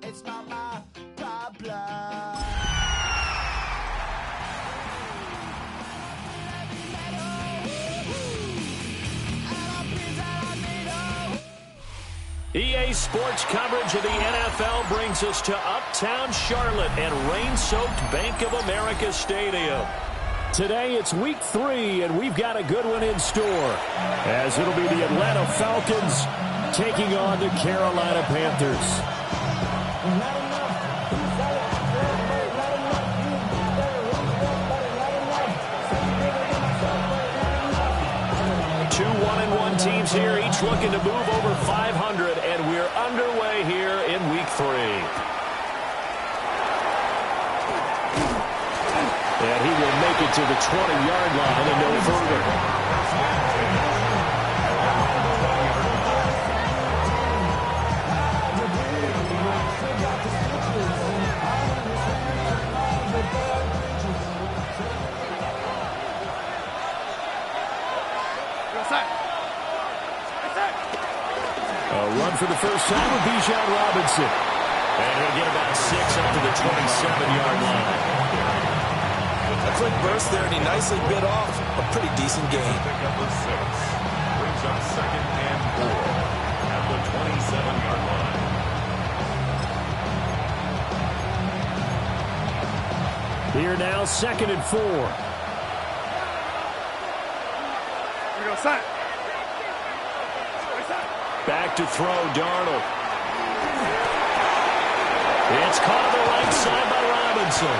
It's not my problem. EA Sports coverage of the NFL brings us to Uptown Charlotte and rain-soaked Bank of America Stadium. Today it's week 3, and we've got a good one in store, as it'll be the Atlanta Falcons taking on the Carolina Panthers. 2-1-1 teams here, each looking to move over 500, and we're underway here in week 3. And he will make it to the 20-yard line and no further. A run for the first time with Bijan Robinson. And he'll get about 6 up to the 27-yard line. A quick burst there, and he nicely bit off a pretty decent gain. Pick up the 6. Brings up 2nd and 4 at the 27-yard line. Here now, 2nd and 4. Here we go, set. Back to throw, Darnold. It's caught on the right side by Robinson.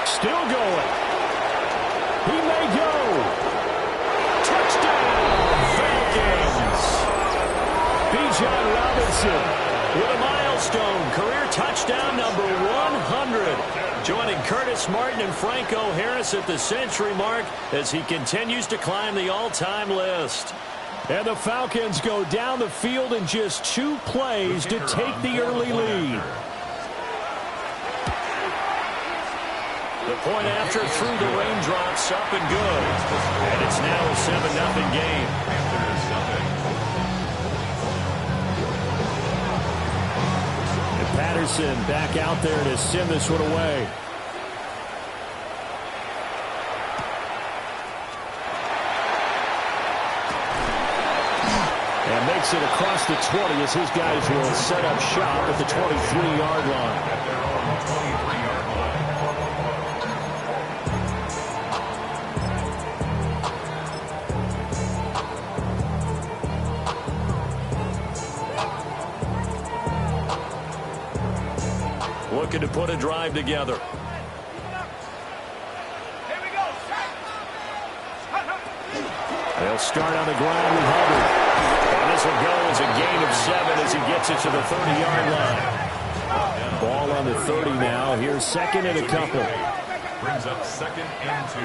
Still going. He may go. Touchdown, Falcons. Bijan Robinson with a milestone career touchdown number 100. Joining Curtis Martin and Franco Harris at the century mark as he continues to climb the all-time list. And the Falcons go down the field in just 2 plays to take the early lead. The point after through the raindrops, up and good. And it's now a 7-0 game. And Patterson back out there to send this one away. And makes it across the 20 as his guys will set up shop at the 23-yard line. Looking to put a drive together. They'll start on the ground with Hubbard. And this will go as a gain of 7 as he gets it to the 30-yard line. Ball on the 30 now. Here's 2nd and a couple. Brings up 2nd and 2.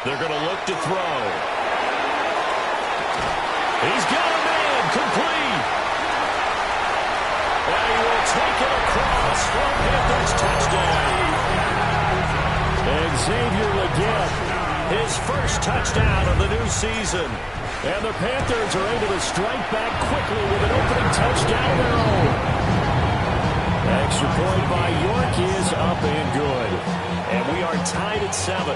They're going to look to throw. He's got a man complete. And he will take it across for a Panthers touchdown. Xavier Legette, his first touchdown of the new season. And the Panthers are able to strike back quickly with an opening touchdown of their own. Extra point by York is up and good. And we are tied at 7.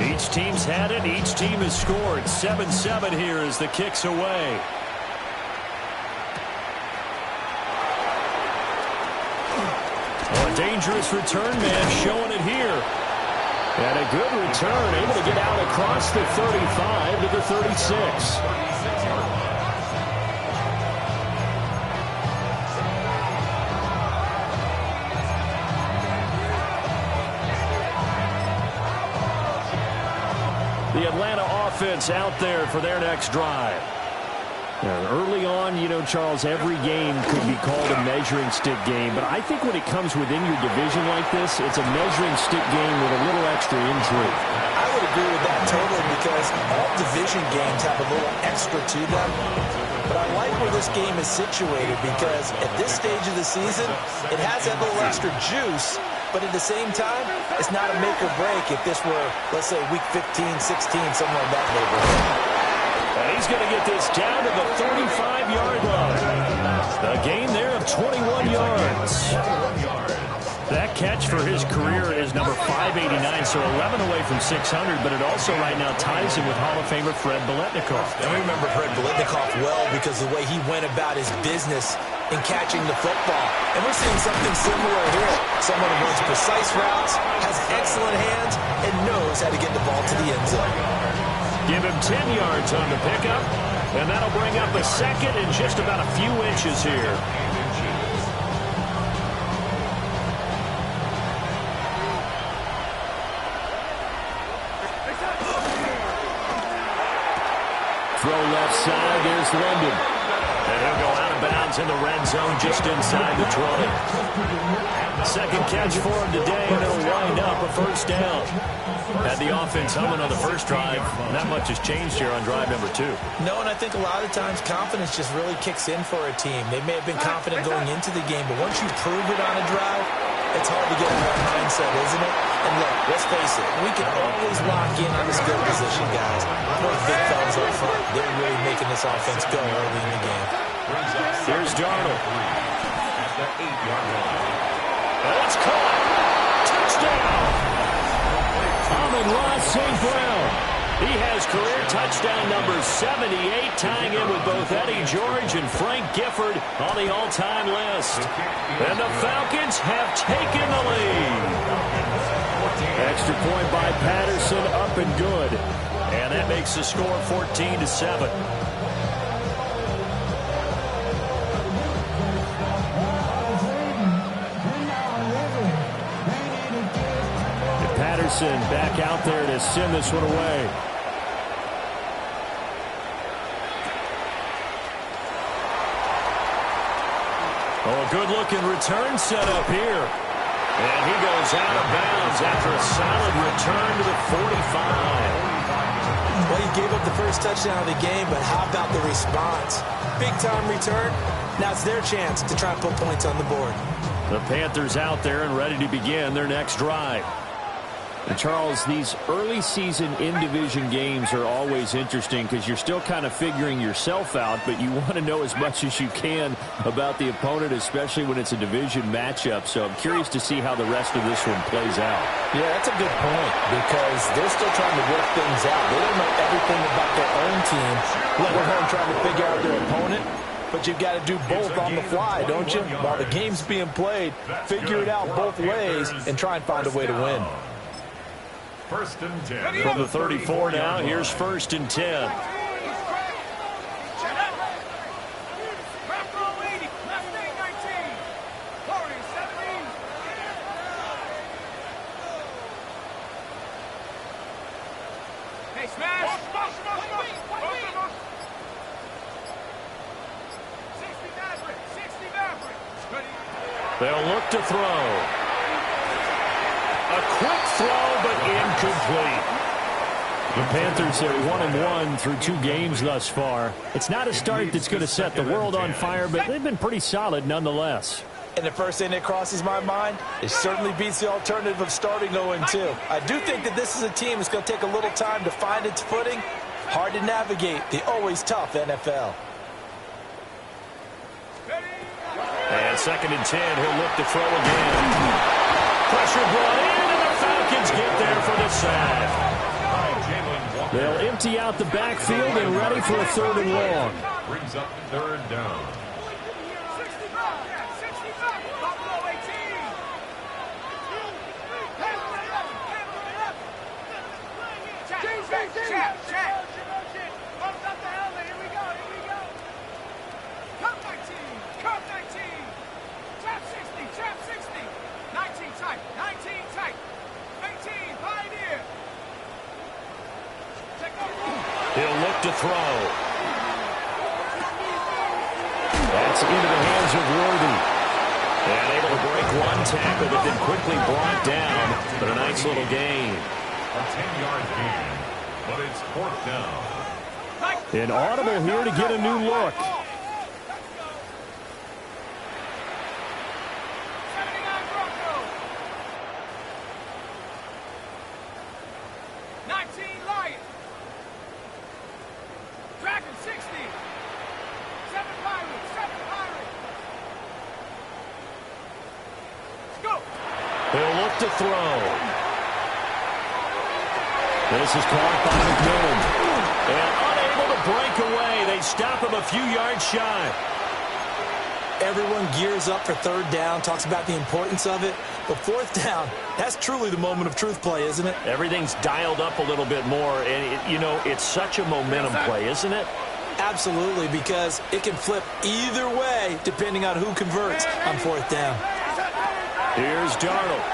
Each team's had it. Each team has scored. 7-7 here as the kick's away. A dangerous return man showing it here. And a good return, able to get out across the 35 to the 36. The Atlanta offense out there for their next drive. And early on, you know, Charles, every game could be called a measuring stick game. But I think when it comes within your division like this, it's a measuring stick game with a little extra intrigue. I would agree with that totally because all division games have a little extra to them. But I like where this game is situated because at this stage of the season, it has that little extra juice, but at the same time, it's not a make or break if this were, let's say, week 15, 16, somewhere in that neighborhood. And he's going to get this down to the 35-yard line. A gain there of 21 yards. That catch for his career is number 589, so 11 away from 600, but it also right now ties him with Hall of Famer Fred Biletnikoff. And we remember Fred Biletnikoff well because of the way he went about his business in catching the football. And we're seeing something similar here. Someone who runs precise routes, has excellent hands, and knows how to get the ball to the end zone. Give him 10 yards on the pickup, and that'll bring up a second in just about a few inches here. Throw left side, there's London. And he'll go out of bounds in the red zone just inside the 20. Second catch for him today, and it'll wind up a first down. Had the offense humming on the first drive. Not much has changed here on drive number 2. No, and I think a lot of times confidence just really kicks in for a team. They may have been confident going into the game, but once you prove it on a drive, it's hard to get in that mindset, isn't it? And look, let's face it, we can always lock in on the skill position, guys. Those big fellas up front, they're really making this offense go early in the game. Here's Darnold. At the 8-yard line. And it's caught. Touchdown. Amon-Ra St. Brown. He has career touchdown number 78, tying in with both Eddie George and Frank Gifford on the all-time list. And the Falcons have taken the lead. Extra point by Patterson, up and good. And that makes the score 14-7. Patterson back out there to send this one away. Oh, a good-looking return set up here. And he goes out of bounds after a solid return to the 45. Well, he gave up the first touchdown of the game, but how about the response? Big-time return. Now it's their chance to try and put points on the board. The Panthers out there and ready to begin their next drive. And Charles, these early season in-division games are always interesting because you're still kind of figuring yourself out, but you want to know as much as you can about the opponent, especially when it's a division matchup. So I'm curious to see how the rest of this one plays out. Yeah, that's a good point because they're still trying to work things out. They don't know everything about their own team, let alone trying to figure out their opponent. But you've got to do both on the fly, don't you? While the game's being played, figure it out both ways and try and find a way to win. First and 10. From the 34 now, here's first and 10. They'll look to throw. A quick throw, but incomplete. The Panthers are 1-1 through 2 games thus far. It's not a start that's going to set the world on fire, but they've been pretty solid nonetheless. And the first thing that crosses my mind, it certainly beats the alternative of starting 0-2. I do think that this is a team that's going to take a little time to find its footing. Hard to navigate the always tough NFL. And second and 10, he'll look to throw again. Pressure brought in, and the Falcons get there for the sack. They'll empty out the backfield and ready for a third and long. Brings up third down. He'll look to throw. That's into the hands of Worthy. And able to break one tackle, but then quickly brought down. But a nice little gain. A 10-yard gain, but it's fourth down. An audible here to get a new look. to throw. This is caught by McMillan. And unable to break away. They stop him a few yards shy. Everyone gears up for third down, talks about the importance of it. But fourth down, that's truly the moment of truth play, isn't it? Everything's dialed up a little bit more. And, you know, it's such a momentum play, isn't it? Absolutely, because it can flip either way depending on who converts on fourth down. Here's Darnold.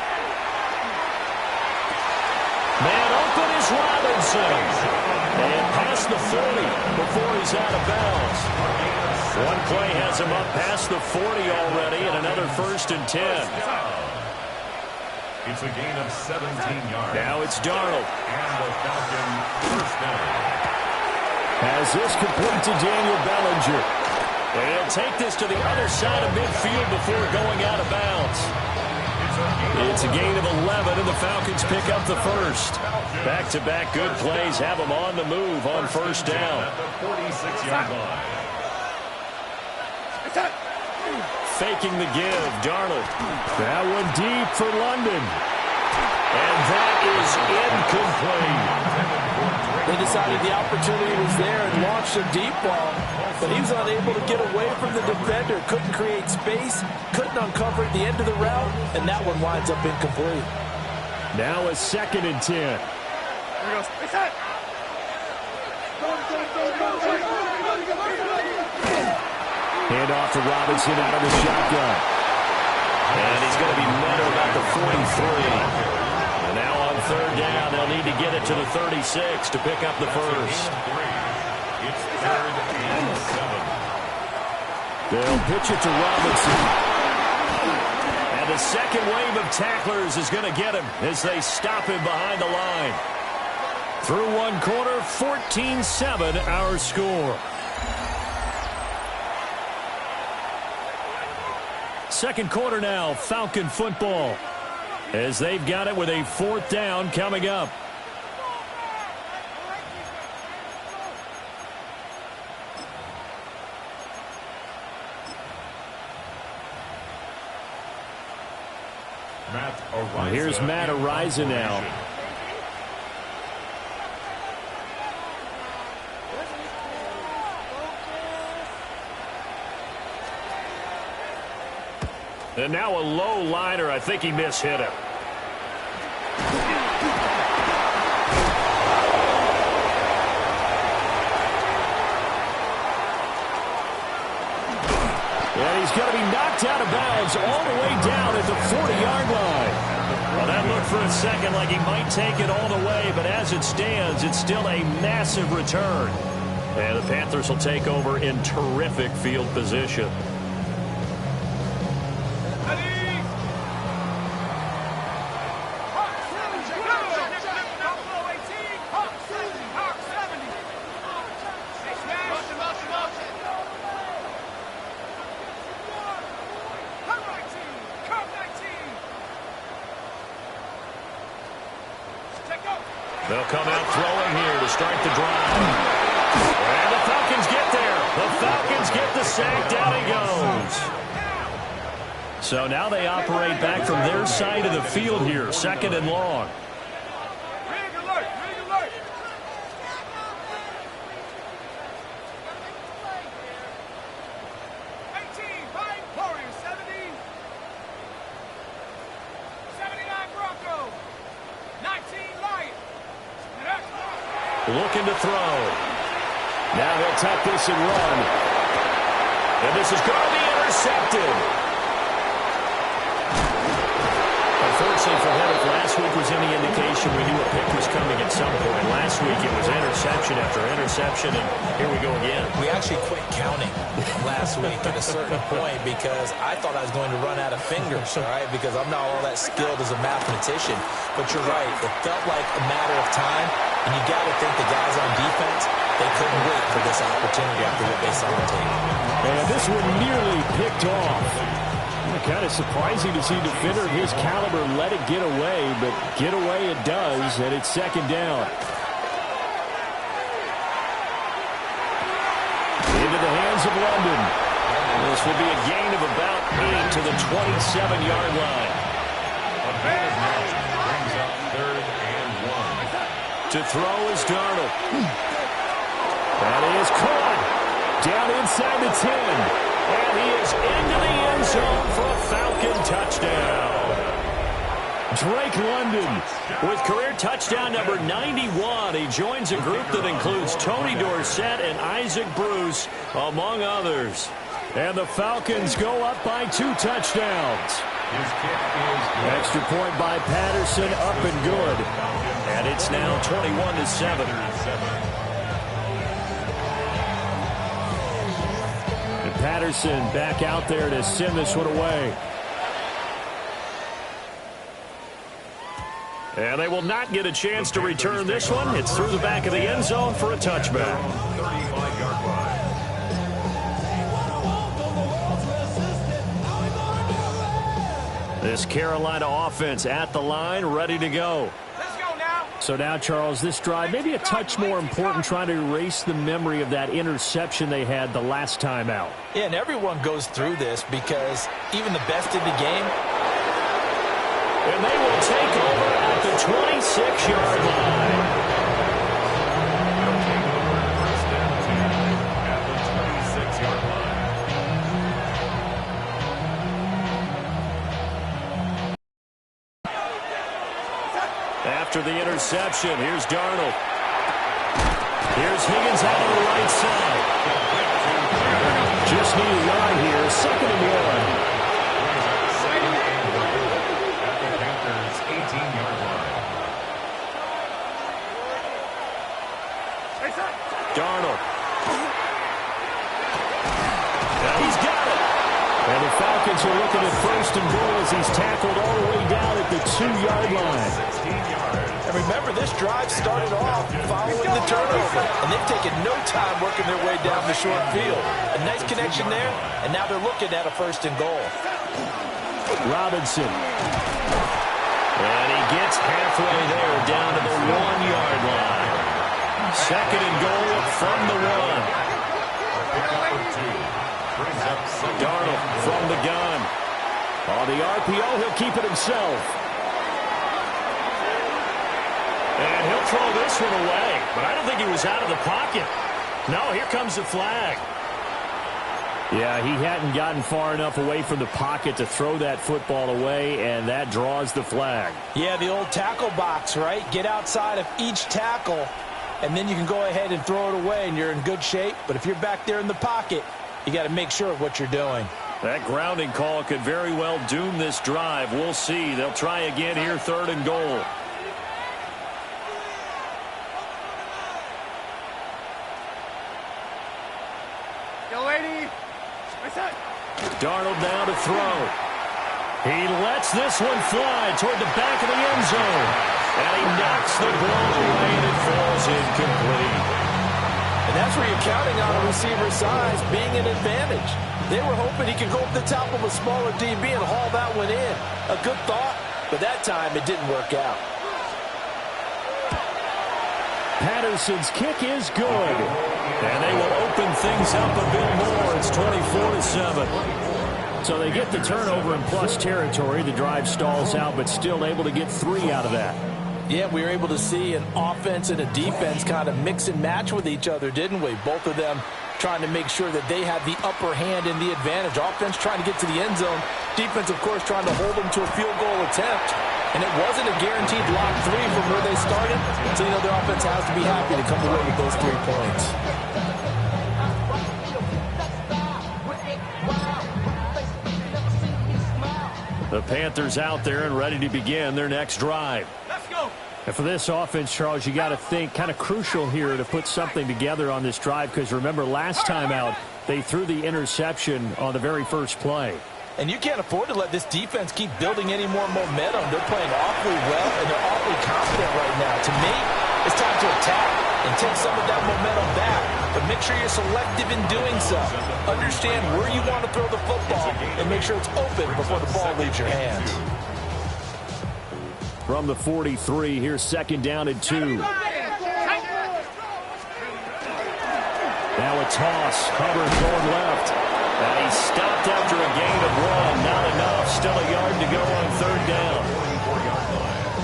Man open is Robinson. And past the 40 before he's out of bounds. One play has him up past the 40 already, and another 1st and 10. It's a gain of 17 yards. Now it's Darnold. And the Falcon first down. Has this complete to Daniel Bellinger. And he'll take this to the other side of midfield before going out of bounds. It's a gain of 11, and the Falcons pick up the first. Back-to-back good plays have them on the move on first down. At the 46-yard line. Faking the give, Darnold. That one deep for London. And that is incomplete. They decided the opportunity was there and launched a deep ball, but he was unable to get away from the defender, couldn't create space, couldn't uncover the end of the route, and that one winds up incomplete. Now a 2nd and 10. Hand off to Robinson out of the shotgun. And he's going to be met about the 43. And now on third down, they'll need to get it to the 36 to pick up the first. It's 3rd and 7. They'll pitch it to Robinson. And the second wave of tacklers is going to get him as they stop him behind the line. Through one quarter, 14-7 our score. Second quarter now, Falcon football, as they've got it with a 4th down coming up. Here's Matt Ariza now. And now a low liner. I think he mishit him. And he's going to be knocked out of bounds all the way down at the 40-yard line. Well, that looked for a second like he might take it all the way, but as it stands, it's still a massive return. And the Panthers will take over in terrific field position. They'll come out throwing here to start the drive. And the Falcons get there. The Falcons get the sack. Down he goes. So now they operate back from their side of the field here. 2nd and long. Looking to throw. Now he'll tuck this and run. And this is going to be intercepted. Unfortunately for him, if last week was any indication, we knew a pick was coming at some point. Last week it was interception after interception, and here we go again. We actually quit counting last week at a certain point because I thought I was going to run out of fingers, all right, because I'm not all that skilled as a mathematician. But you're right. It felt like a matter of time. And you got to think the guys on defense, they couldn't wait for this opportunity after what they saw on tape. And this one nearly picked off. Kind of surprising to see a defender of his caliber let it get away, but get away it does, and it's 2nd down. Into the hands of London. This will be a gain of about 8 to the 27-yard line. To throw is Darnold. That is caught. Down inside the 10. And he is into the end zone for a Falcon touchdown. Drake London with career touchdown number 91. He joins a group that includes Tony Dorsett and Isaac Bruce, among others. And the Falcons go up by 2 touchdowns. Extra point by Patterson, up and good. And it's now 21-7. And Patterson back out there to send this one away. And they will not get a chance to return this one. It's through the back of the end zone for a touchback. 35-yard line. This Carolina offense at the line, ready to go. Let's go now. So now, Charles, this drive maybe a touch more important, trying to erase the memory of that interception they had the last time out. Yeah, and everyone goes through this because even the best in the game. And they will take over at the 26-yard line. They'll take over first and 10 at the 26-yard line. After the interception, here's Darnold. Here's Higgins out on the right side. Just need a yard here, 2nd and 1. At the Panthers' 18-yard line. Darnold. Now he's got it. And the Falcons are looking at 1st and goal as he's tackled all the way down at the 2-yard line. 16 yards. And remember, this drive started off following the turnover, and they've taken no time working their way down the short field. A nice connection there, and now they're looking at a 1st and goal. Robinson. And he gets halfway there down to the 1-yard line. 2nd and goal from the 1. Darnold from the gun. On the RPO, he'll keep it himself. And he'll throw this one away. But I don't think he was out of the pocket. No, here comes the flag. Yeah, he hadn't gotten far enough away from the pocket to throw that football away, and that draws the flag. Yeah, the old tackle box, right? Get outside of each tackle, and then you can go ahead and throw it away, and you're in good shape. But if you're back there in the pocket, you got to make sure of what you're doing. That grounding call could very well doom this drive. We'll see. They'll try again here, 3rd and goal. Go, lady. Darnold now to throw. He lets this one fly toward the back of the end zone. And he knocks the ball away, and it falls incomplete. And that's where you're counting on a receiver's size being an advantage. They were hoping he could go up the top of a smaller DB and haul that one in. A good thought, but that time it didn't work out. Patterson's kick is good. And they will open things up a bit more. It's 24-7. So they get the turnover in plus territory. The drive stalls out, but still able to get 3 out of that. Yeah, we were able to see an offense and a defense kind of mix and match with each other, didn't we? Both of them trying to make sure that they had the upper hand and the advantage. Offense trying to get to the end zone. Defense, of course, trying to hold them to a field goal attempt. And it wasn't a guaranteed lock 3 from where they started. So, you know, their offense has to be happy to come away with those 3 points. The Panthers out there and ready to begin their next drive. Let's go. And for this offense, Charles, you got to think kind of crucial here to put something together on this drive, because remember last time out they threw the interception on the very first play. And you can't afford to let this defense keep building any more momentum. They're playing awfully well, and they're awfully confident right now. To me, it's time to attack and take some of that momentum back. But make sure you're selective in doing so. Understand where you want to throw the football and make sure it's open before the ball leaves your hands. From the 43, here's 2nd down and 2. Now a toss. Hubbard going left. And he stopped after a gain of 1. Not enough. Still a yard to go on 3rd down.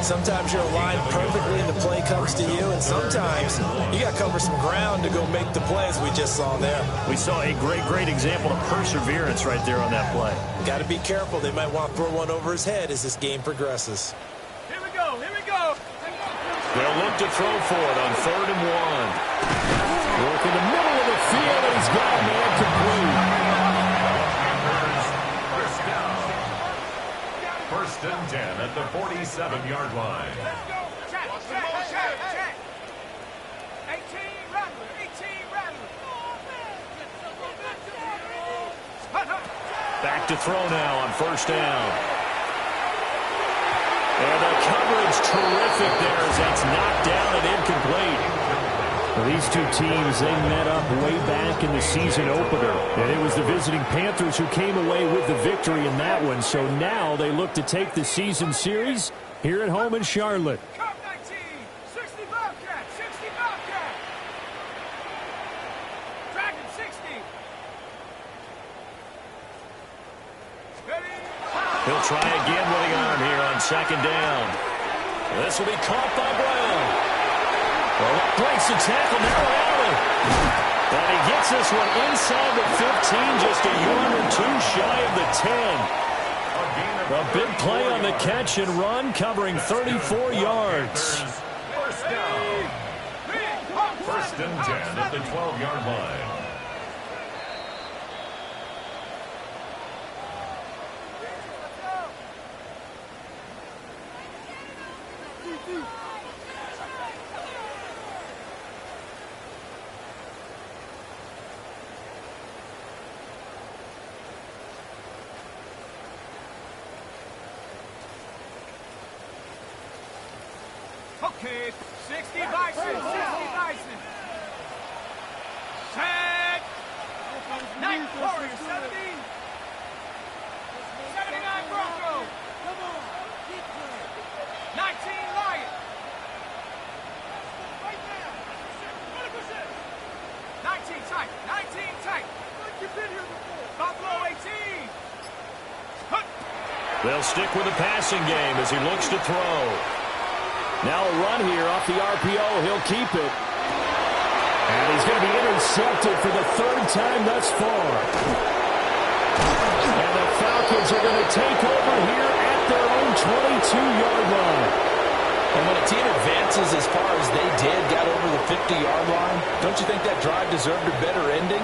Sometimes you're aligned perfectly and the play comes to you, and sometimes you got to cover some ground to go make the play, as we just saw there. We saw a great example of perseverance right there on that play. Got to be careful. They might want to throw one over his head as this game progresses. Here we go. Here we go. They'll look to throw for it on 3rd and 1. Work in the middle of the field, and he's got a man complete. First and 10 at the 47-yard line. Check. 18, rattle. 18, rattle. Back to throw now on 1st down. And the coverage terrific there as that's knocked down and incomplete. Well, these two teams, they met up way back in the season opener. And it was the visiting Panthers who came away with the victory in that one. So now they look to take the season series here at home in Charlotte. Cup 19, 60 Bobcat, 60 Bobcat. Dragon 60. Ready? He'll try again with the arm here on 2nd down. This will be caught by Brown. Well, that breaks the tackle now, Allen. And he gets this one inside the 15, just a yard or two shy of the 10. A big play on the catch and run, covering 34 yards. First down. First and 10 at the 12-yard line. Okay, 60 Bison, 60 Bison. Set. 9 Warrior, 70. 79 Bronco. 19 Lion. 19 tight, 19 tight. Buffalo 18. They'll stick with the passing game as he looks to throw. Now a run here off the RPO. He'll keep it. And he's going to be intercepted for the 3rd time thus far. And the Falcons are going to take over here at their own 22-yard line. And when a team advances as far as they did, got over the 50-yard line, don't you think that drive deserved a better ending?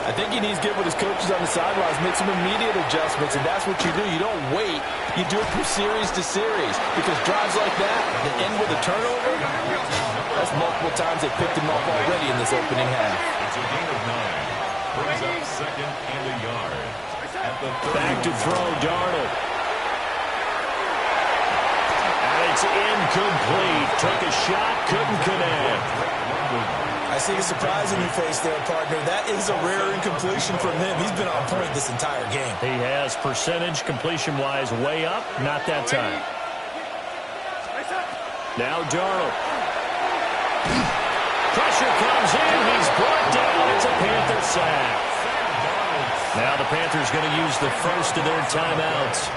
I think he needs to get with his coaches on the sidelines, make some immediate adjustments, and that's what you do. You don't wait. You do it from series to series, because drives like that that end with a turnover, that's multiple times they picked him off already in this opening half. It's a gain of 9. Brings up 2nd and a yard. At the Back to throw, Darnold. And it's incomplete. Took a shot, couldn't connect. I see the surprise in your face there, partner. That is a rare incompletion from him. He's been on point this entire game. He has percentage completion-wise way up. Not that time. Now Darnold. Pressure comes in. He's brought down. It's a Panther sack. Now the Panthers going to use the first of their timeouts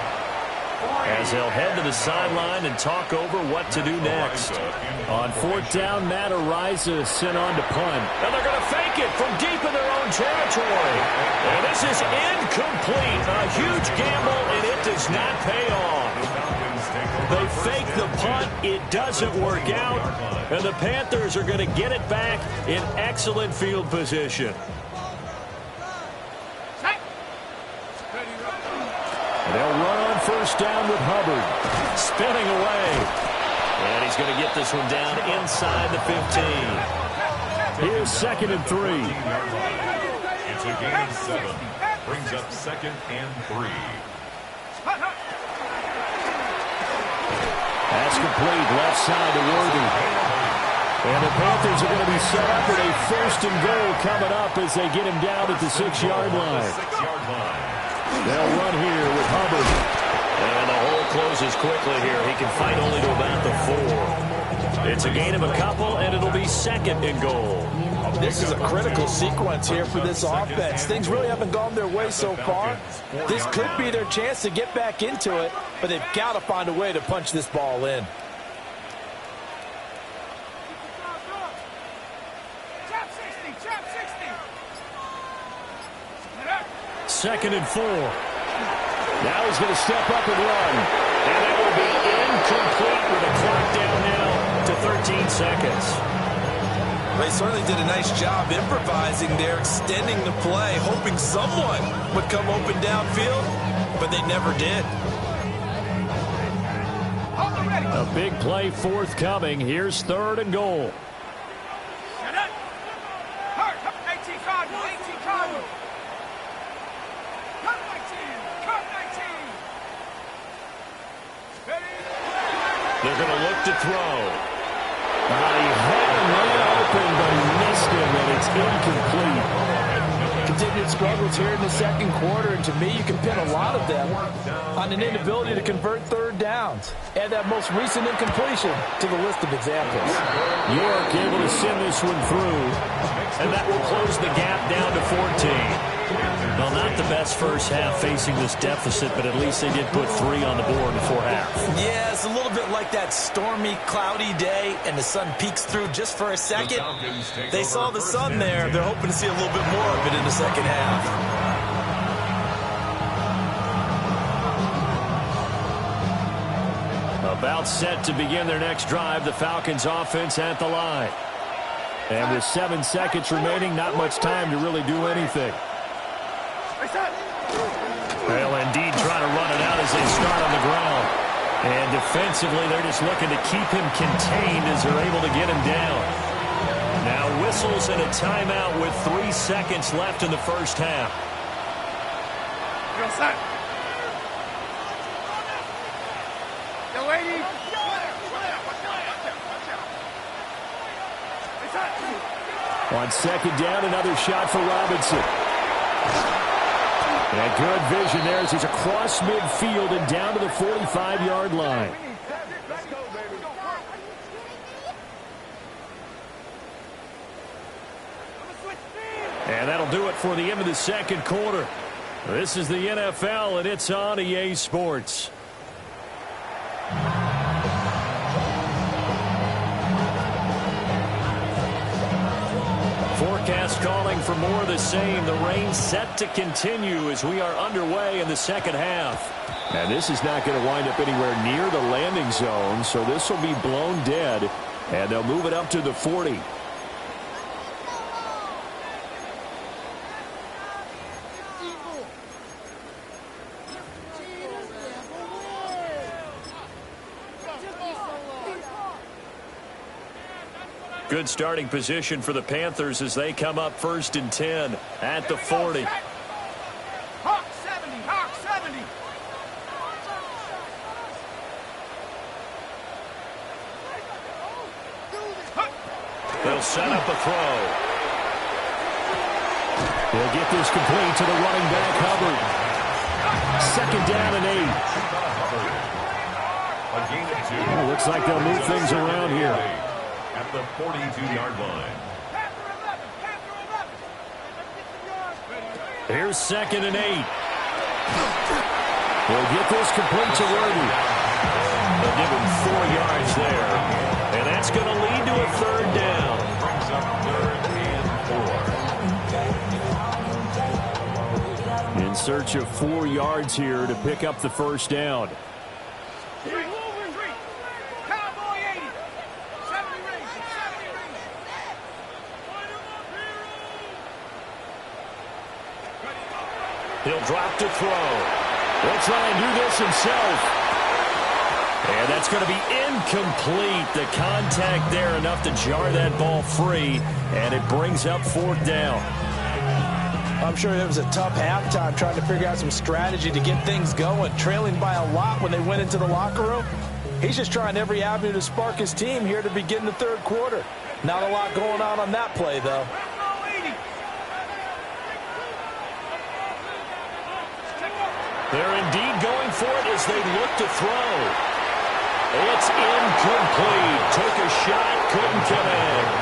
as they'll head to the sideline and talk over what to do next. On 4th down, Matt Araiza sent on to punt. And they're going to fake it from deep in their own territory. And this is incomplete. A huge gamble, and it does not pay off. They fake the punt. It doesn't work out. And the Panthers are going to get it back in excellent field position. They'll run on 1st down with Hubbard. Spinning away. And he's going to get this one down inside the 15. Here's 2nd and 3. It's a gain of 7. Brings up 2nd and 3. That's complete. Left side to Worthy. And the Panthers are going to be set up with a 1st and goal coming up as they get him down at the 6-yard line. They'll run here with Hubbard. And the hole closes quickly here. He can fight only to about the 4. It's a gain of a couple, and it'll be 2nd and goal. This is a critical sequence here for this offense. Things really haven't gone their way so far. This could be their chance to get back into it, but they've got to find a way to punch this ball in. 2nd and 4. Now he's going to step up and run. And that will be incomplete with the clock down now to 13 seconds. They certainly did a nice job improvising there, extending the play, hoping someone would come open downfield, but they never did. A big play forthcoming. Here's 3rd and goal. They're going to look to throw. He had a man open, but he missed him, and it's incomplete. Continued struggles here in the 2nd quarter, and to me, you can pin a lot of them on an inability to convert 3rd downs. Add that most recent incompletion to the list of examples. York able to send this one through, and that will close the gap down to 14. Well, not the best first half facing this deficit, but at least they did put 3 on the board before half. Yeah, it's a little bit like that stormy, cloudy day, and the sun peeks through just for a second. They saw the sun there. They're hoping to see a little bit more of it in the 2nd half. About set to begin their next drive, the Falcons offense at the line. And with 7 seconds remaining, not much time to really do anything. They'll indeed try to run it out as they start on the ground. And defensively, they're just looking to keep him contained as they're able to get him down. Now whistles and a timeout with 3 seconds left in the first half. On 2nd down, another shot for Robinson. And good vision there as he's across midfield and down to the 45-yard line. And that'll do it for the end of the 2nd quarter. This is the NFL, and it's on EA Sports. Forecast calling for more of the same. The rain set to continue as we are underway in the 2nd half. And this is not going to wind up anywhere near the landing zone, so this will be blown dead, and they'll move it up to the 40. Good starting position for the Panthers as they come up 1st and 10 at the 40. Hawk 70, Hawk 70. They'll set up a throw. They'll get this complete to the running back, Hubbard. 2nd down and 8. Looks like they'll move things around here. At the 42-yard line. Here's 2nd and 8. They'll get this complete to Worthy. They'll give him 4 yards there. And that's going to lead to a 3rd down. Brings up 3rd and 4. In search of 4 yards here to pick up the 1st down. He'll drop to throw. He'll try and do this himself. And that's going to be incomplete. The contact there enough to jar that ball free. And it brings up 4th down. I'm sure it was a tough halftime trying to figure out some strategy to get things going. Trailing by a lot when they went into the locker room. He's just trying every avenue to spark his team here to begin the 3rd quarter. Not a lot going on that play, though. They're indeed going for it as they look to throw. It's incomplete. Took a shot, couldn't connect.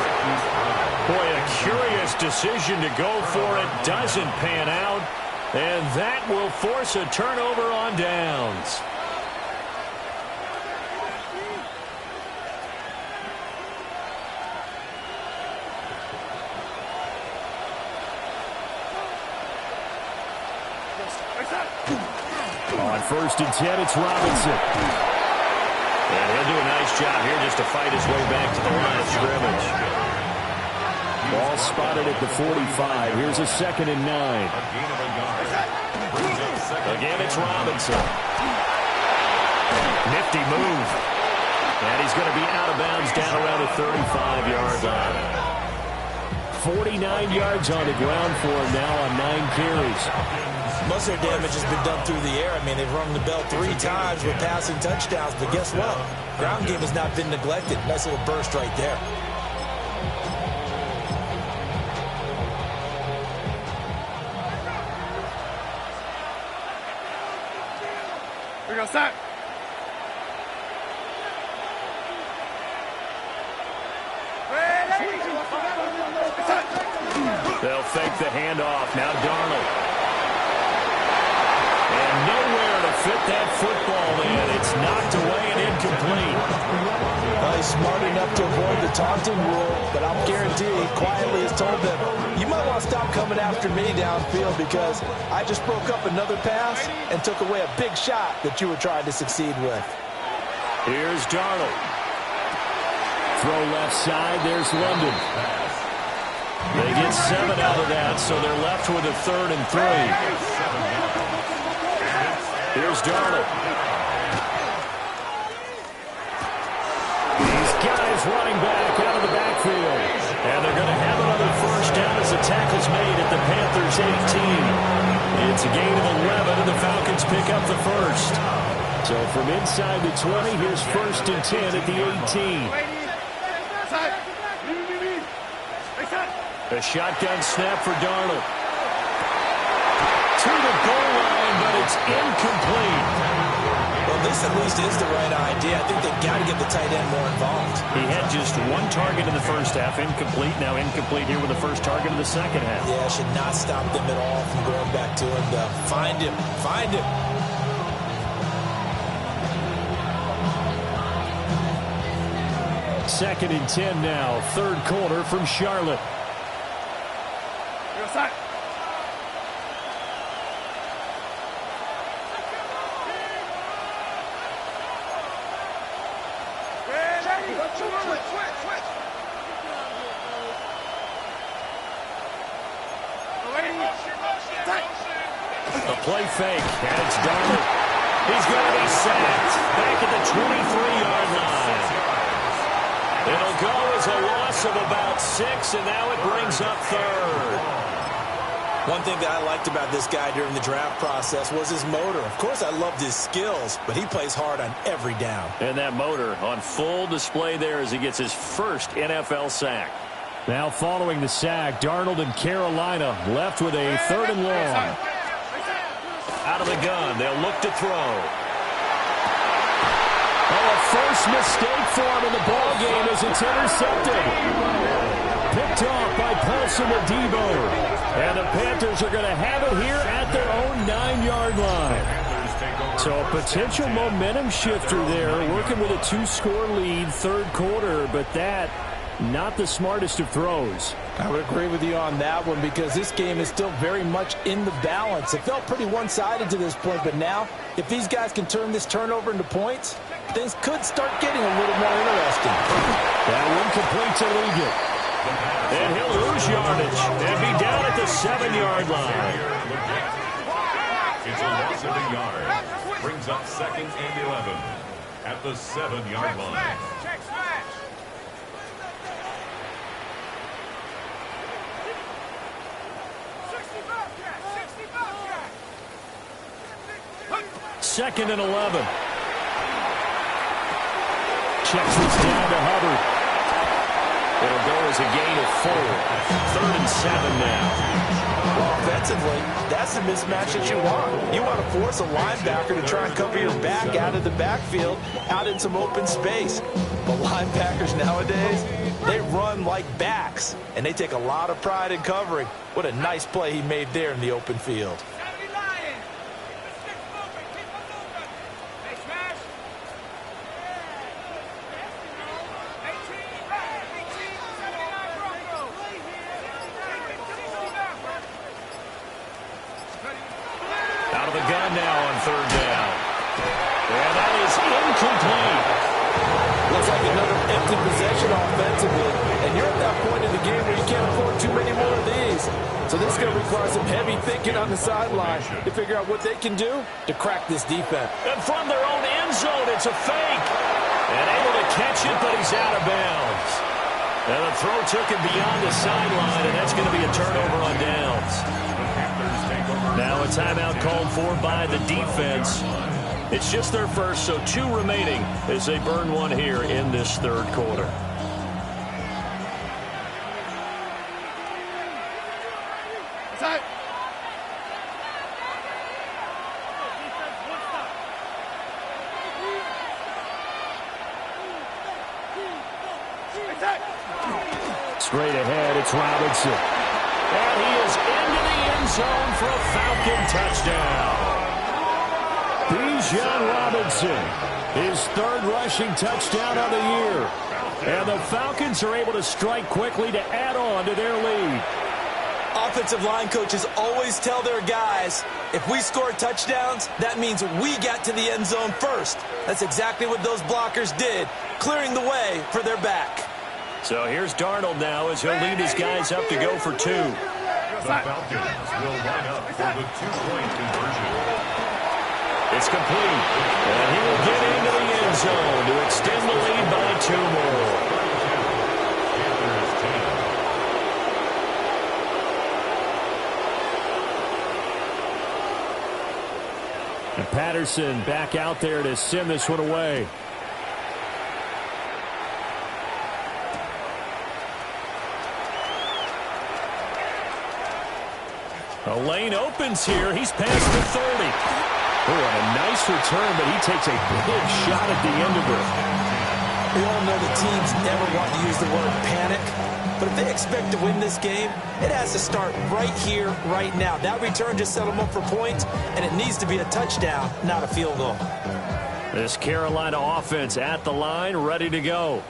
Boy, a curious decision to go for it. Doesn't pan out. And that will force a turnover on downs. On 1st and 10, it's Robinson. And he'll do a nice job here just to fight his way back to the line of scrimmage. Ball spotted at the 45. Here's a 2nd and 9. Again, it's Robinson. Nifty move. And he's going to be out of bounds down around the 35-yard line. 49 yards on the ground for him now on 9 carries. Most of their damage has been done through the air. I mean, they've rung the bell 3 times with passing touchdowns, but guess what? Ground game has not been neglected. Nice little burst right there. Here we go, stop. They'll fake the handoff. Now Darnold. And nowhere to fit that football in. It's knocked away and incomplete. Well, he's smart enough to avoid the taunting rule, but I'll guarantee he quietly has told them, you might want to stop coming after me downfield because I just broke up another pass and took away a big shot that you were trying to succeed with. Here's Darnold. Throw left side. There's London. They get 7 out of that, so they're left with a 3rd and 3. Here's Darnold. These guys running back out of the backfield. And they're going to have another 1st down as the tackle's made at the Panthers' 18. It's a gain of 11, and the Falcons pick up the 1st. So from inside the 20, here's 1st and 10 at the 18. A shotgun snap for Darnold. To the goal line, but it's incomplete. Well, this at least is the right idea. I think they've got to get the tight end more involved. He had just 1 target in the 1st half. Incomplete. Now incomplete here with the 1st target in the 2nd half. Yeah, should not stop them at all from going back to him. Find him. Find him. Second and 10 now. 3rd quarter from Charlotte. A play fake, and it's Darnold. He's going to be sacked back at the 23-yard line. It'll go as a loss of about 6, and now it brings up 3rd. One thing that I liked about this guy during the draft process was his motor. Of course, I loved his skills, but he plays hard on every down. And that motor on full display there as he gets his 1st NFL sack. Now following the sack, Darnold and Carolina left with a 3rd and long. Out of the gun, they'll look to throw. Oh, a first mistake for him in the ball game as it's intercepted. Picked off by Paulson Adebo. And the Panthers are going to have it here at their own 9-yard line. So a potential momentum shifter there, working with a 2-score lead, 3rd quarter, but that not the smartest of throws. I would agree with you on that one because this game is still very much in the balance. It felt pretty one-sided to this point, but now if these guys can turn this turnover into points, things could start getting a little more interesting. That one complete to Ligon. And he'll lose yardage and be down at the 7-yard line. It's a loss of a yard. Brings up 2nd and 11 at the 7-yard line. Check smash. Second and 11. Checks this down to Hubbard. It'll go as a gain of 4. 3rd and 7 now. Offensively, that's the mismatch that you want. You want to force a linebacker to try and cover your back out of the backfield, out in some open space. But linebackers nowadays, they run like backs, and they take a lot of pride in covering. What a nice play he made there in the open field. with a gun now on third down. And that is incomplete. Looks like another empty possession offensively. And you're at that point in the game where you can't afford too many more of these. So this is going to require some heavy thinking on the sideline to figure out what they can do to crack this defense. And from their own end zone, it's a fake. And able to catch it, but he's out of bounds. And the throw took him beyond the sideline, and that's going to be a turnover on downs. Now a timeout called for by the defense. It's just their first, so 2 remaining as they burn one here in this third quarter. Straight ahead, it's Robinson. And he is into the end zone for a Falcon touchdown. Bijan Robinson, his 3rd rushing touchdown of the year. And the Falcons are able to strike quickly to add on to their lead. Offensive line coaches always tell their guys, if we score touchdowns, that means we got to the end zone first. That's exactly what those blockers did, clearing the way for their back. So here's Darnold now as he'll lead his guys up to go for 2. The Falcons will line up for the 2-point conversion. It's complete. And he will get into the end zone to extend the lead by 2 more. And Patterson back out there to send this one away. A lane opens here. He's past the 30. Oh, and a nice return, but he takes a big shot at the end of it. We all know the teams never want to use the word panic, but if they expect to win this game, it has to start right here, right now. That return just set them up for points, and it needs to be a touchdown, not a field goal. This Carolina offense at the line, ready to go.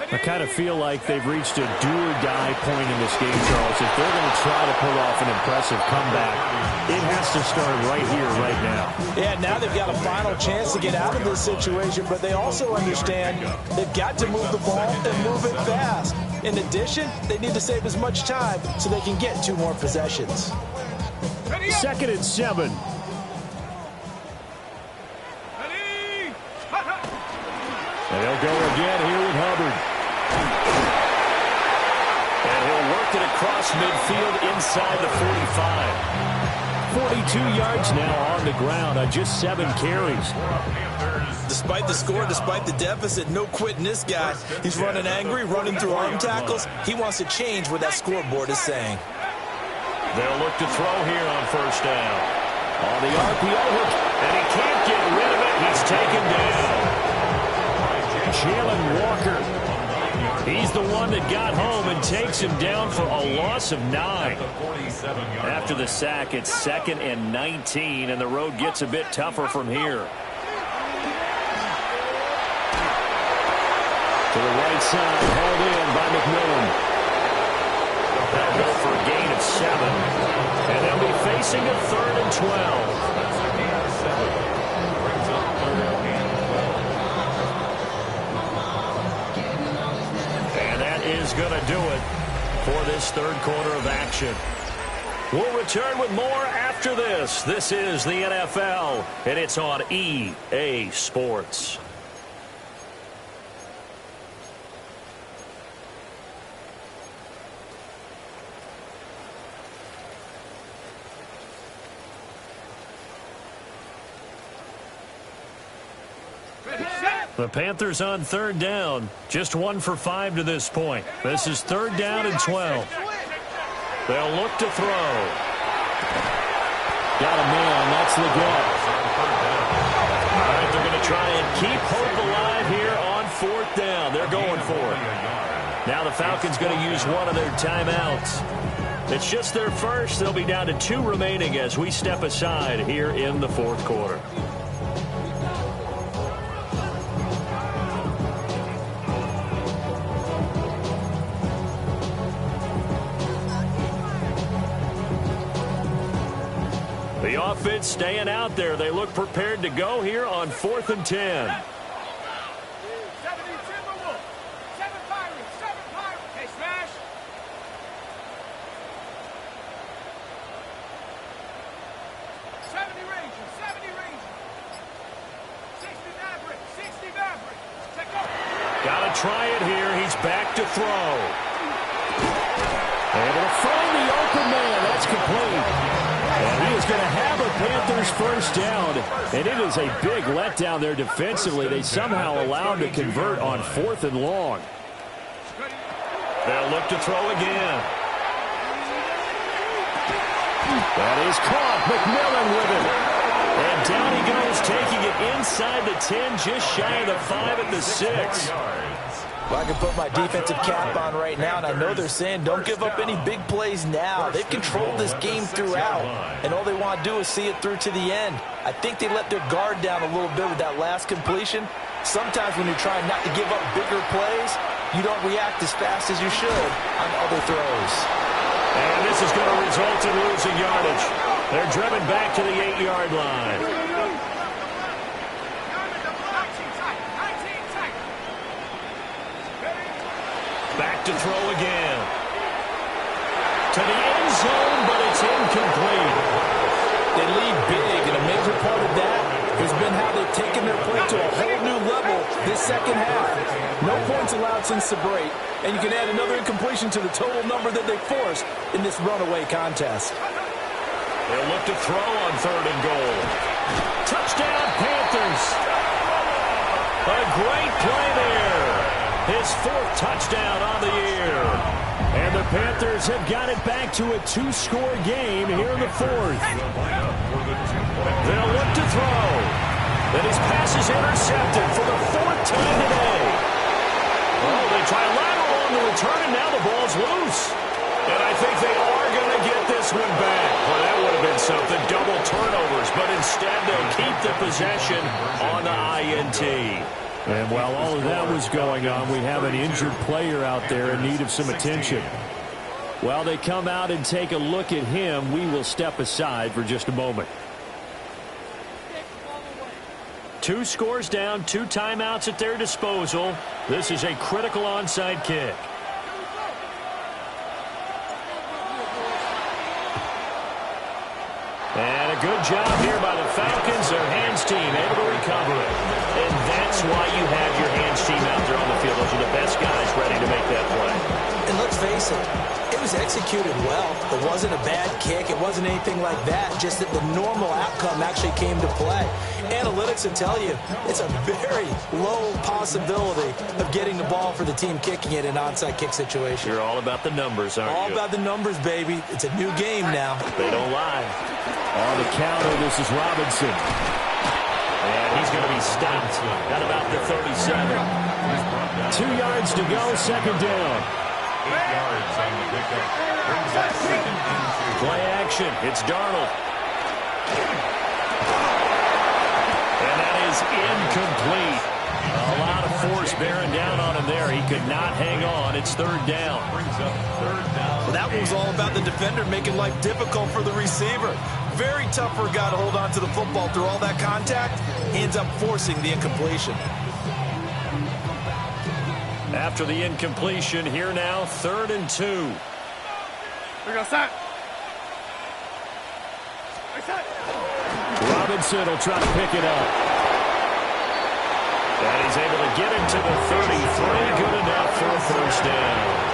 I kind of feel like they've reached a do-or-die point in this game, Charles. If they're going to try to pull off an impressive comeback, it has to start right here, right now. Yeah, now they've got a final chance to get out of this situation, but they also understand they've got to move the ball and move it fast. In addition, they need to save as much time so they can get 2 more possessions. 2nd and 7. And he'll go again here with Hubbard. And he'll work it across midfield inside the 45. 42 yards now on the ground on just 7 carries. Despite the score, despite the deficit, no quitting this guy. He's running angry, running through arm tackles. He wants to change what that scoreboard is saying. They'll look to throw here on 1st down. On the RPO hook, and he can't get rid of it. He's taken down. Jalen Walker. He's the one that got home and takes him down for a loss of 9. After the sack, it's 2nd and 19, and the road gets a bit tougher from here. To the right side, held in by McMillan. They'll go for a gain of 7, and they'll be facing a 3rd and 12. Is going to do it for this 3rd quarter of action. We'll return with more after this. This is the NFL, and it's on EA Sports. The Panthers on 3rd down. Just 1 for 5 to this point. This is 3rd down and 12. They'll look to throw. Got a man. That's the get. All right, they're going to try and keep hope alive here on 4th down. They're going for it. Now the Falcons going to use one of their timeouts. It's just their first. They'll be down to 2 remaining as we step aside here in the 4th quarter. The offense staying out there. They look prepared to go here on 4th and 10. 70 Timberwolves. 7 Pirates. 7 Pirates. Hey, smash. 70 Rangers. 70 Rangers. 60 Mavericks. 60 Mavericks. Check up. Got to try it here. He's back to throw. Able to find the open man. That's complete. And he is going to have a Panthers first down. And it is a big letdown there defensively. They somehow allowed to convert on 4th and long. They'll look to throw again. That is caught. McMillan with it. And down he goes, taking it inside the 10, just shy of the 5 at the 6. Well, I can put my defensive cap on right now, and I know they're saying don't give up any big plays now. They've controlled this game throughout, and all they want to do is see it through to the end. I think they let their guard down a little bit with that last completion. Sometimes when you're trying not to give up bigger plays, you don't react as fast as you should on other throws. And this is going to result in losing yardage. They're driven back to the 8-yard line. Back to throw again. To the end zone, but it's incomplete. They lead big, and a major part of that has been how they've taken their play to a whole new level this second half. No points allowed since the break, and you can add another incompletion to the total number that they forced in this runaway contest. They'll look to throw on 3rd and goal. Touchdown, Panthers. A great play there. His 4th touchdown on the year. And the Panthers have got it back to a 2-score game here in the 4th. They'll look to throw. Then his pass is intercepted for the 4th time today. Oh, they try lateral on the return, and now the ball's loose. And I think they are going to get this one back. Well, that would have been something, double turnovers. But instead, they'll keep the possession on the INT. And while all of that was going on, we have an injured player out there in need of some attention. While they come out and take a look at him, we will step aside for just a moment. 2 scores down, 2 timeouts at their disposal. This is a critical onside kick. And a good job here by the Falcons. Their hands team able to recover it. And that's why you have your hands team out there on the field. Those are the best guys ready to make that play. And let's face it, it was executed well. It wasn't a bad kick. It wasn't anything like that. Just that the normal outcome actually came to play. Analytics will tell you it's a very low possibility of getting the ball for the team kicking it in an onside kick situation. You're all about the numbers, aren't you? All about the numbers, baby. It's a new game now. They don't lie. On the counter, this is Robinson. And he's going to be stopped at about the 37. 2 yards to go, 2nd down. 8 yards on the pickup. Brings up 2nd and 2. Play action. It's Darnold. And that is incomplete. A lot of force bearing down on him there. He could not hang on. It's 3rd down. Brings up 3rd down. Well, that one was all about the defender making life difficult for the receiver. Very tough for a guy to hold on to the football through all that contact. He ends up forcing the incompletion. After the incompletion, here now, 3rd and 2. We're going to set. Robinson will try to pick it up. And he's able to get it to the 33. Good enough for a first down.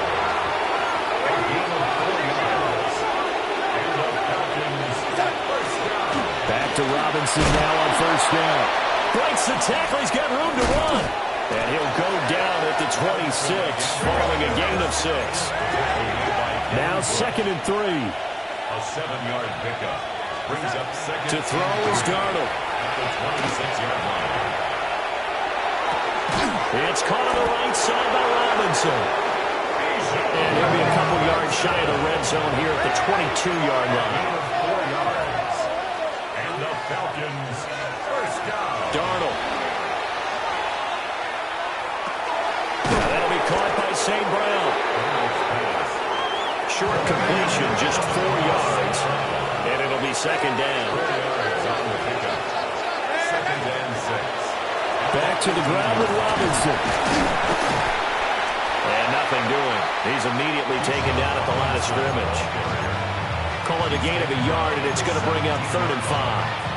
Back to Robinson now on 1st down. Breaks the tackle. He's got room to run. And he'll go down at the 26, following a gain of 6. Now 2nd and 3. A 7-yard pickup. Brings up 2nd. To throw is Darnold. At the 26-yard line. It's caught on the right side by Robinson. And he'll be a couple yards shy of the red zone here at the 22-yard line. 4 yards. And the Falcons first down. Darnold. Now that'll be caught by St. Brown. Short completion, just 4 yards. And it'll be second down. Second and 6. Back to the ground with Robinson. And nothing doing. He's immediately taken down at the line of scrimmage. Call it a gain of a yard, and it's going to bring up 3rd and 5.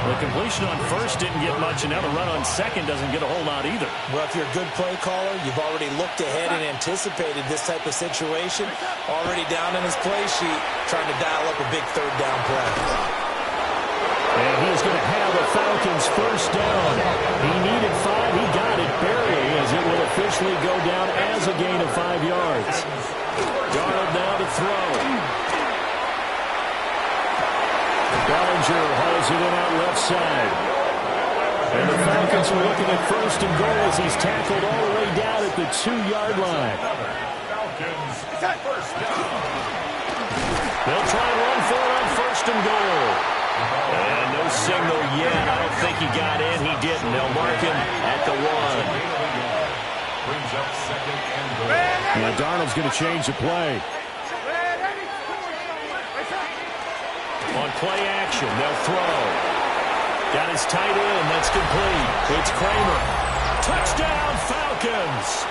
The completion on first didn't get much, and now the run on second doesn't get a whole lot either. Well, if you're a good play caller, you've already looked ahead and anticipated this type of situation. Already down in his play sheet, trying to dial up a big 3rd down play. And he's going to have the Falcons first down. He needed 5. He got it barely, as it will officially go down as a gain of 5 yards. Darnold now to throw. Bellinger hauls it in out left side. And the Falcons are looking at 1st and goal as he's tackled all the way down at the 2-yard line. Falcons first down. They'll try and run for it on 1st and goal. And no signal yet. I don't think he got in. He didn't. They'll mark him at the 1. Brings up 2nd and goal. Yeah, Darnold's going to change the play. On play action, they'll throw. Got his tight end. That's complete. It's Kramer. Touchdown, Falcons.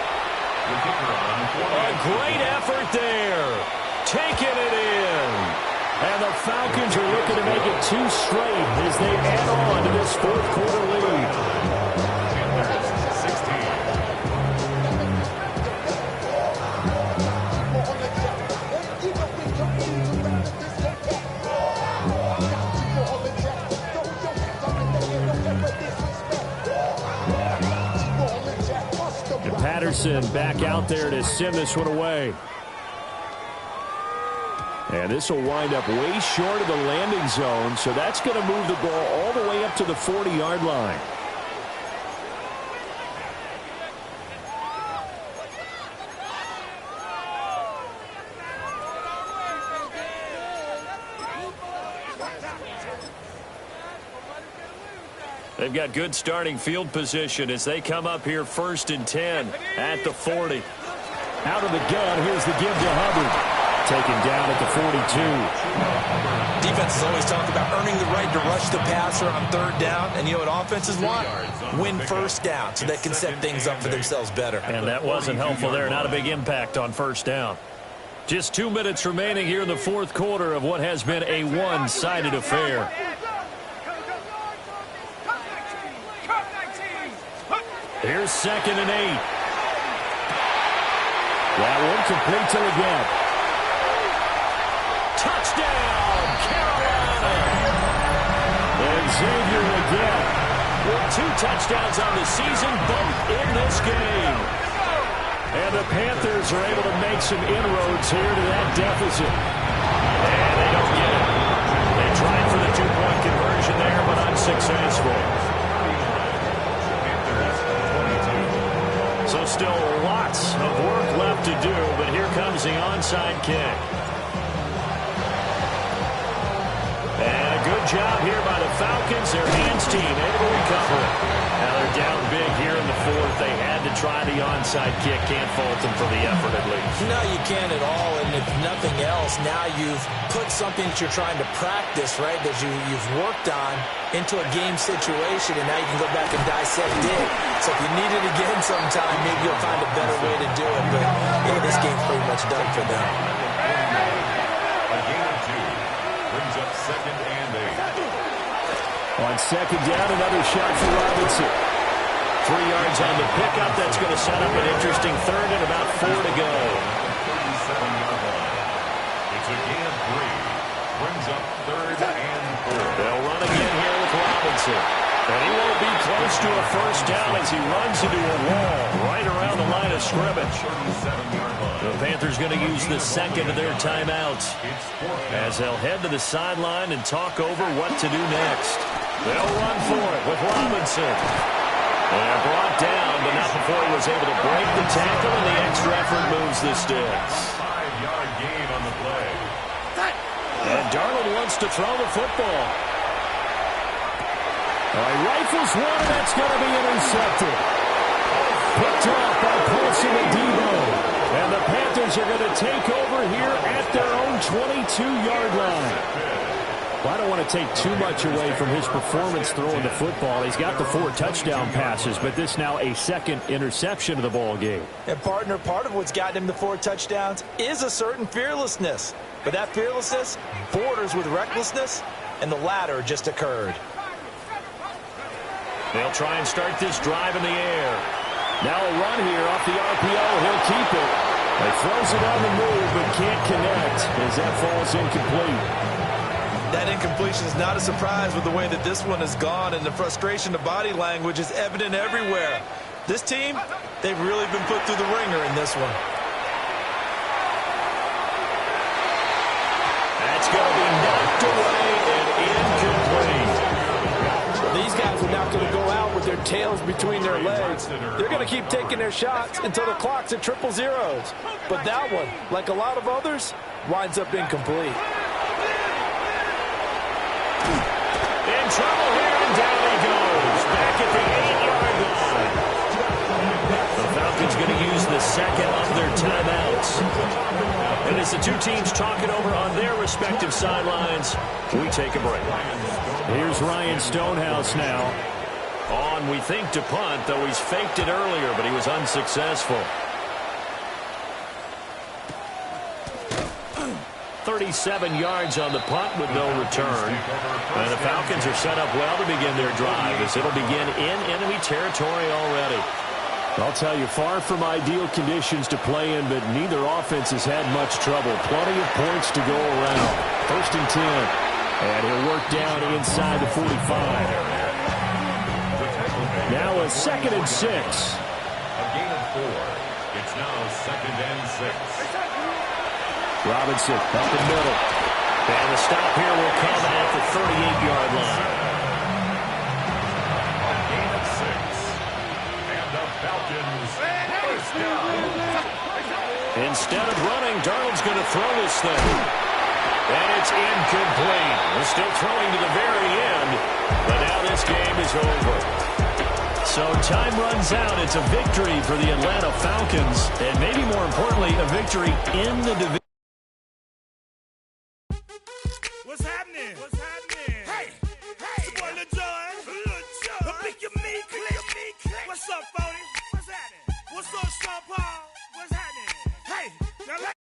A great effort there. Taking it in. And the Falcons are looking to make it 2 straight as they add on to this 4th quarter lead. Patterson back out there to send this one away. And this will wind up way short of the landing zone, so that's going to move the ball all the way up to the 40-yard line. They've got good starting field position as they come up here 1st and 10 at the 40. Out of the gun, here's the give to Hubbard. Taken down at the 42. Defenses always talk about earning the right to rush the passer on 3rd down. And you know what offenses want? Win 1st down so they can set things up for themselves better. And that wasn't helpful there. Not a big impact on 1st down. Just 2 minutes remaining here in the 4th quarter of what has been a one-sided affair. Here's 2nd and 8. That one complete to the gap. Touchdown, Carolina! And Xavier again with 2 touchdowns on the season, both in this game. And the Panthers are able to make some inroads here to that deficit. And they don't get it. They tried for the 2-point conversion there, but unsuccessful. So still lots of work left to do, but here comes the onside kick. And a good job here by the Falcons. Their hands team able to recover it. Now they're down big here in the 4th. They had to try the onside kick. Can't fault them for the effort at least. No, you can't at all. And if nothing else, now you've put something that you're trying to practice, right, that you've worked on into a game situation, and now you can go back and dissect it. So if you need it again sometime, maybe you'll find a better way to do it. But, yeah, this game's pretty much done for them. A gain of 2. Brings up 2nd and 8. On 2nd down, another shot for Robinson. 3 yards on the pickup. That's going to set up an interesting 3rd and about 4 to go. 37-yard line. It's a gain of 3. Brings up 3rd and 4. They'll run again here with Robinson. And he won't be close to a 1st down as he runs into a wall right around the line of scrimmage. 37-yard line. The Panthers going to use the 2nd of their timeouts as they'll head to the sideline and talk over what to do next. They'll run for it with Robinson. And brought down, but not before he was able to break the tackle, and the extra effort moves the sticks. 5-yard gain on the play. And Darnold wants to throw the football. Rifles one, and that's going to be intercepted. Picked off by Paulson and Debo. And the Panthers are going to take over here at their own 22-yard line. Well, I don't want to take too much away from his performance throwing the football. He's got the 4 touchdown passes, but this now a second interception of the ball game. And, partner, part of what's gotten him the 4 touchdowns is a certain fearlessness. But that fearlessness borders with recklessness, and the latter just occurred. They'll try and start this drive in the air. Now a run here off the RPO. He'll keep it. He throws it on the move, but can't connect as that falls incomplete. That incompletion is not a surprise with the way that this one has gone, and the frustration of body language is evident everywhere. This team, they've really been put through the ringer in this one. That's going to be knocked away and incomplete. Well, these guys are not going to go out with their tails between their legs. They're going to keep taking their shots until the clock's at 000. But that one, like a lot of others, winds up incomplete. In trouble here, and down he goes. Back at the 8-yard line. The Falcons going to use the second of their timeouts. And as the two teams talk it over on their respective sidelines, we take a break. Here's Ryan Stonehouse now. On, we think, to punt, though he's faked it earlier, but he was unsuccessful. 37 yards on the punt with no return. And the Falcons are set up well to begin their drive as it'll begin in enemy territory already. I'll tell you, far from ideal conditions to play in, but neither offense has had much trouble. Plenty of points to go around. 1st and 10. And he'll work down inside the 45. Now a 2nd and 6. A gain of 4. It's now 2nd and 6. Robinson up the middle. And the stop here will come at the 38-yard line. A gain of 6. And the Falcons first down. Instead of running, Darnold's going to throw this thing. And it's incomplete. We're still throwing to the very end. But now this game is over. So time runs out. It's a victory for the Atlanta Falcons. And maybe more importantly, a victory in the division.